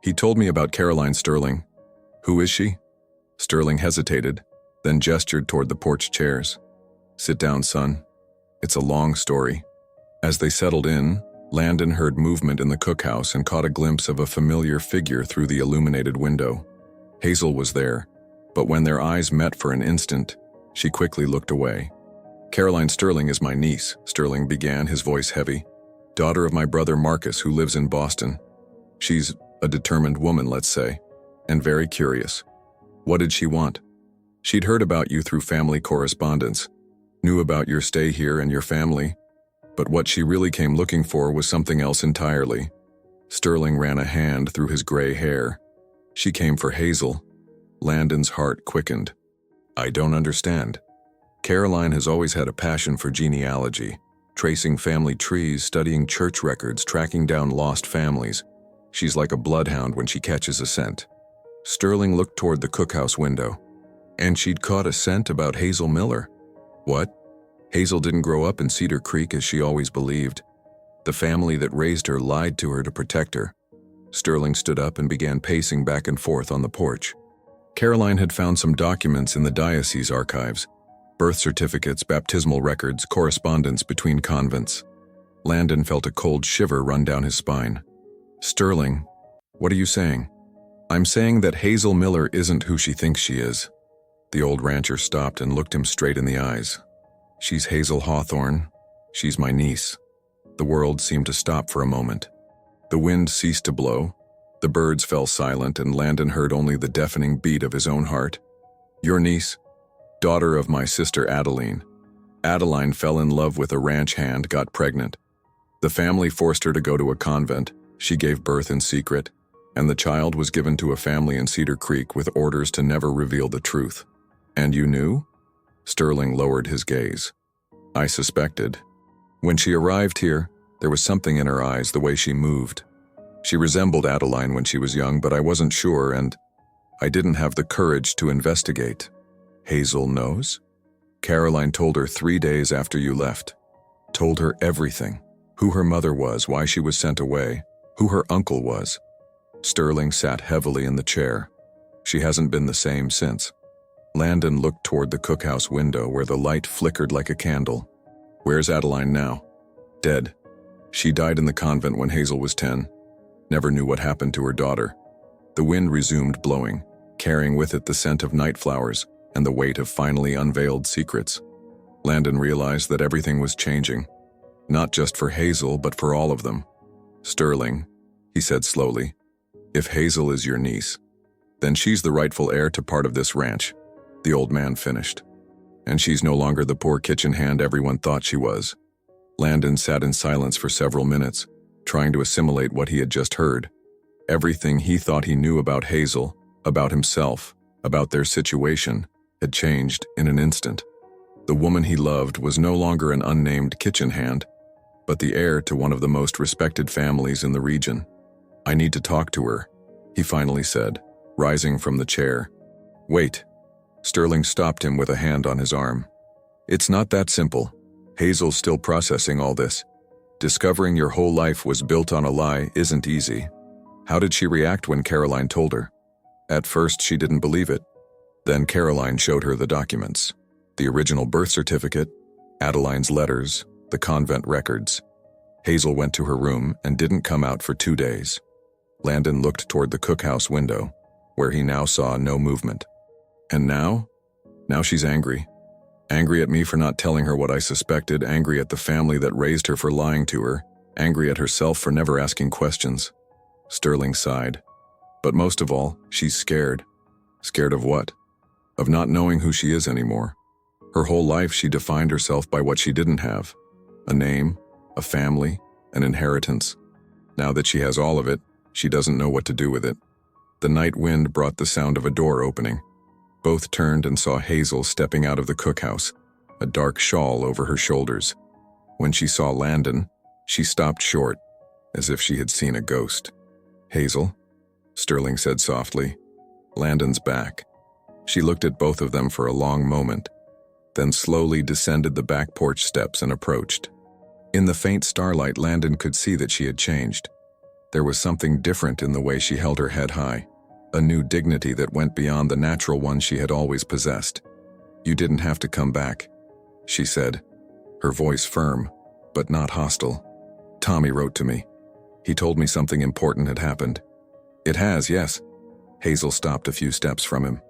"He told me about Caroline Sterling." "Who is she?" Sterling hesitated, then gestured toward the porch chairs. "Sit down, son. It's a long story." As they settled in, Landon heard movement in the cookhouse and caught a glimpse of a familiar figure through the illuminated window. Hazel was there, but when their eyes met for an instant, she quickly looked away. "Caroline Sterling is my niece," Sterling began, his voice heavy. "Daughter of my brother Marcus, who lives in Boston. She's a determined woman, let's say, and very curious." "What did she want?" "She'd heard about you through family correspondence, knew about your stay here and your family, but what she really came looking for was something else entirely." Sterling ran a hand through his gray hair. "She came for Hazel." Landon's heart quickened. "I don't understand." "Caroline has always had a passion for genealogy, tracing family trees, studying church records, tracking down lost families. She's like a bloodhound when she catches a scent." Sterling looked toward the cookhouse window. "And she'd caught a scent about Hazel Miller." "What?" "Hazel didn't grow up in Cedar Creek as she always believed. The family that raised her lied to her to protect her." Sterling stood up and began pacing back and forth on the porch. Caroline had found some documents in the diocese archives: birth certificates, baptismal records, correspondence between convents. Landon felt a cold shiver run down his spine. "Sterling, what are you saying?" "I'm saying that Hazel Miller isn't who she thinks she is." The old rancher stopped and looked him straight in the eyes. "She's Hazel Hawthorne. She's my niece." The world seemed to stop for a moment. The wind ceased to blow. The birds fell silent, and Landon heard only the deafening beat of his own heart. "Your niece?" "Daughter of my sister Adeline. Adeline fell in love with a ranch hand, got pregnant. The family forced her to go to a convent. She gave birth in secret, and the child was given to a family in Cedar Creek with orders to never reveal the truth." "And you knew?" Sterling lowered his gaze. "I suspected. When she arrived here, there was something in her eyes, the way she moved. She resembled Adeline when she was young, but I wasn't sure, and I didn't have the courage to investigate." "Hazel knows?" "Caroline told her 3 days after you left. Told her everything. Who her mother was, why she was sent away, who her uncle was." Sterling sat heavily in the chair. "She hasn't been the same since." Landon looked toward the cookhouse window where the light flickered like a candle. "Where's Adeline now?" "Dead. She died in the convent when Hazel was 10. Never knew what happened to her daughter." The wind resumed blowing, carrying with it the scent of night flowers and the weight of finally unveiled secrets. Landon realized that everything was changing, not just for Hazel, but for all of them. "Sterling," he said slowly, "if Hazel is your niece, then she's the rightful heir to part of this ranch," the old man finished. And she's no longer the poor kitchen hand everyone thought she was. Landon sat in silence for several minutes, trying to assimilate what he had just heard. Everything he thought he knew about Hazel, about himself, about their situation, had changed in an instant. The woman he loved was no longer an unnamed kitchen hand, but the heir to one of the most respected families in the region. "I need to talk to her," he finally said, rising from the chair. "Wait." Sterling stopped him with a hand on his arm. "It's not that simple. Hazel's still processing all this. Discovering your whole life was built on a lie isn't easy." "How did she react when Caroline told her?" "At first she didn't believe it. Then Caroline showed her the documents. The original birth certificate, Adeline's letters, the convent records. Hazel went to her room and didn't come out for 2 days." Landon looked toward the cookhouse window, where he now saw no movement. "And now? Now she's angry. Angry at me for not telling her what I suspected, angry at the family that raised her for lying to her, angry at herself for never asking questions." Sterling sighed. "But most of all, she's scared." "Scared of what?" "Of not knowing who she is anymore. Her whole life she defined herself by what she didn't have. A name, a family, an inheritance. Now that she has all of it, she doesn't know what to do with it." The night wind brought the sound of a door opening. Both turned and saw Hazel stepping out of the cookhouse, a dark shawl over her shoulders. When she saw Landon, she stopped short, as if she had seen a ghost. "Hazel?" Sterling said softly. "Landon's back." She looked at both of them for a long moment, then slowly descended the back porch steps and approached. In the faint starlight, Landon could see that she had changed. There was something different in the way she held her head high, a new dignity that went beyond the natural one she had always possessed. "You didn't have to come back," she said, her voice firm, but not hostile. "Tommy wrote to me. He told me something important had happened." "It has, yes." Hazel stopped a few steps from him.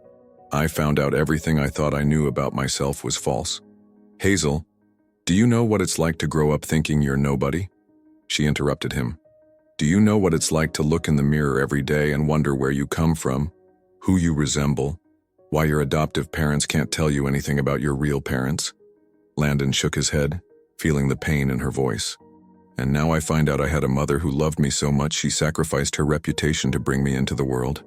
"I found out everything I thought I knew about myself was false." "Hazel, do you know what it's like to grow up thinking you're nobody?" She interrupted him. "Do you know what it's like to look in the mirror every day and wonder where you come from, who you resemble, why your adoptive parents can't tell you anything about your real parents?" Landon shook his head, feeling the pain in her voice. "And now I find out I had a mother who loved me so much she sacrificed her reputation to bring me into the world.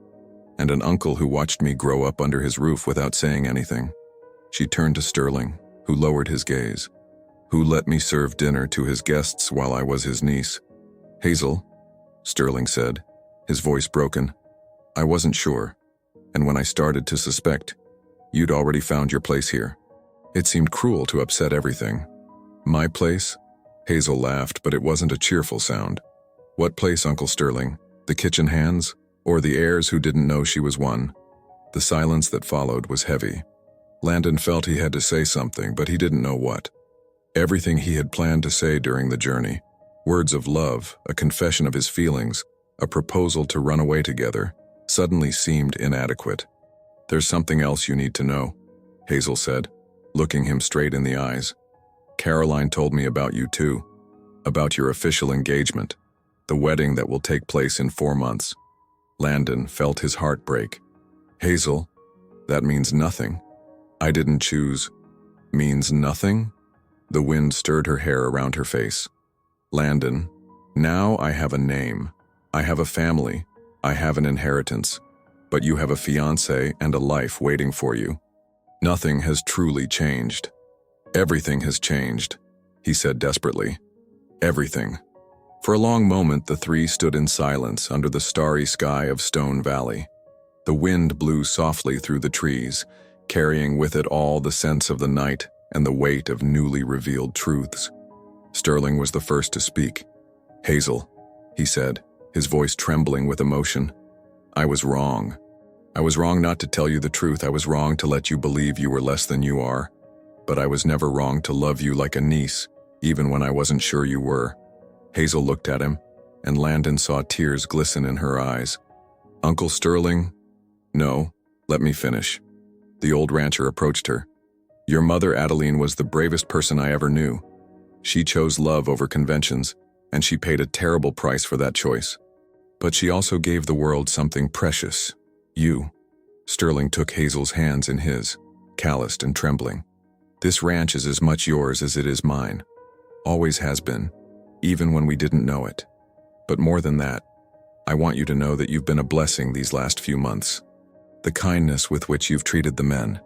And an uncle who watched me grow up under his roof without saying anything." She turned to Sterling, who lowered his gaze. "Who let me serve dinner to his guests while I was his niece." "Hazel," Sterling said, his voice broken, "I wasn't sure. And when I started to suspect, you'd already found your place here. It seemed cruel to upset everything." "My place?" Hazel laughed, but it wasn't a cheerful sound. "What place, Uncle Sterling? The kitchen hands? Or the heirs who didn't know she was one?" The silence that followed was heavy. Landon felt he had to say something, but he didn't know what. Everything he had planned to say during the journey, words of love, a confession of his feelings, a proposal to run away together, suddenly seemed inadequate. "There's something else you need to know," Hazel said, looking him straight in the eyes. "Caroline told me about you too, about your official engagement, the wedding that will take place in 4 months. Landon felt his heart break. "Hazel, that means nothing. I didn't choose." "Means nothing?" The wind stirred her hair around her face. "Landon, now I have a name. I have a family. I have an inheritance. But you have a fiancé and a life waiting for you. Nothing has truly changed." "Everything has changed," he said desperately. "Everything." For a long moment, the three stood in silence under the starry sky of Stone Valley. The wind blew softly through the trees, carrying with it all the sense of the night and the weight of newly revealed truths. Sterling was the first to speak. "Hazel," he said, his voice trembling with emotion, "I was wrong. I was wrong not to tell you the truth. I was wrong to let you believe you were less than you are. But I was never wrong to love you like a niece, even when I wasn't sure you were." Hazel looked at him, and Landon saw tears glisten in her eyes. "Uncle Sterling?" "No, let me finish." The old rancher approached her. "Your mother, Adeline, was the bravest person I ever knew. She chose love over conventions, and she paid a terrible price for that choice. But she also gave the world something precious. You." Sterling took Hazel's hands in his, calloused and trembling. This ranch is as much yours as it is mine. Always has been, even when we didn't know it. But more than that, I want you to know that you've been a blessing these last few months. The kindness with which you've treated the men,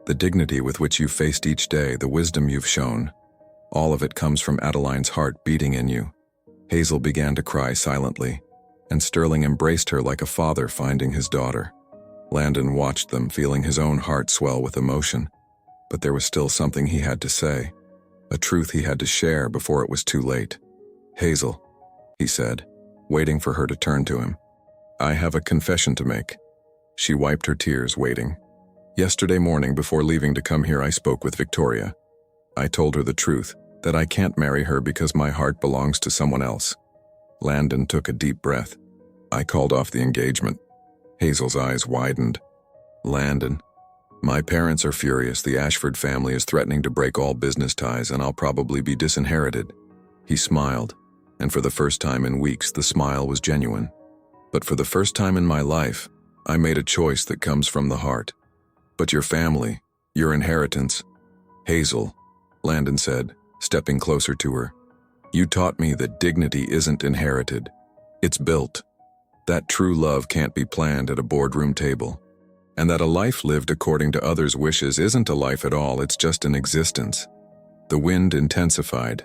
the dignity with which you've faced each day, the wisdom you've shown, all of it comes from Adeline's heart beating in you. Hazel began to cry silently, and Sterling embraced her like a father finding his daughter. Landon watched them, feeling his own heart swell with emotion, but there was still something he had to say, a truth he had to share before it was too late. "Hazel," he said, waiting for her to turn to him. "I have a confession to make." She wiped her tears, waiting. "Yesterday morning, before leaving to come here, I spoke with Victoria. I told her the truth, that I can't marry her because my heart belongs to someone else." Landon took a deep breath. "I called off the engagement." Hazel's eyes widened. "Landon, my parents are furious. The Ashford family is threatening to break all business ties, and I'll probably be disinherited." He smiled, and for the first time in weeks, the smile was genuine. "But for the first time in my life, I made a choice that comes from the heart. But your family, your inheritance—" "Hazel," Landon said, stepping closer to her, "you taught me that dignity isn't inherited. It's built. That true love can't be planned at a boardroom table. And that a life lived according to others' wishes isn't a life at all, it's just an existence." The wind intensified,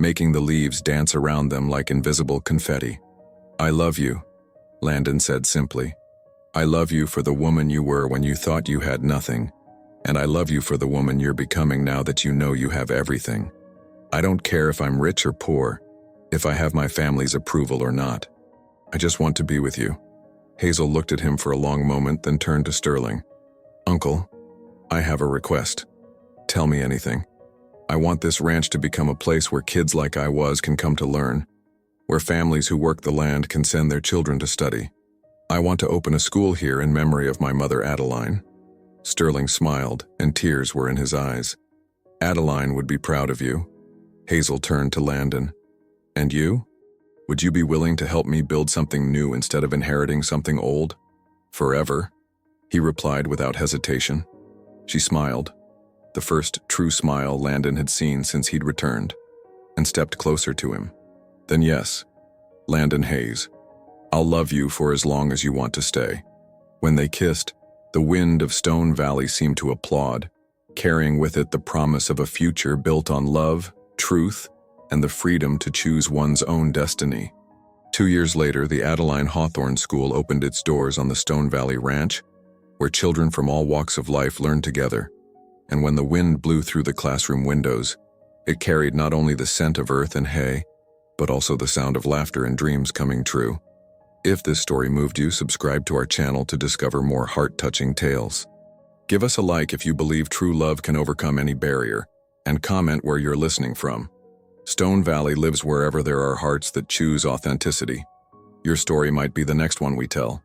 making the leaves dance around them like invisible confetti. "I love you," Landon said simply. "I love you for the woman you were when you thought you had nothing, and I love you for the woman you're becoming now that you know you have everything. I don't care if I'm rich or poor, if I have my family's approval or not. I just want to be with you." Hazel looked at him for a long moment, then turned to Sterling. "Uncle, I have a request. Tell me anything. I want this ranch to become a place where kids like I was can come to learn, where families who work the land can send their children to study. I want to open a school here in memory of my mother Adeline." Sterling smiled, and tears were in his eyes. "Adeline would be proud of you." Hazel turned to Landon. "And you? Would you be willing to help me build something new instead of inheriting something old? Forever?" he replied without hesitation. She smiled, the first true smile Landon had seen since he'd returned, and stepped closer to him. "Then yes, Landon Hayes, I'll love you for as long as you want to stay." When they kissed, the wind of Stone Valley seemed to applaud, carrying with it the promise of a future built on love, truth, and the freedom to choose one's own destiny. 2 years later, the Adeline Hawthorne School opened its doors on the Stone Valley Ranch, where children from all walks of life learned together. And when the wind blew through the classroom windows, it carried not only the scent of earth and hay, but also the sound of laughter and dreams coming true. If this story moved you, subscribe to our channel to discover more heart-touching tales. Give us a like if you believe true love can overcome any barrier, and comment where you're listening from. Stone Valley lives wherever there are hearts that choose authenticity. Your story might be the next one we tell.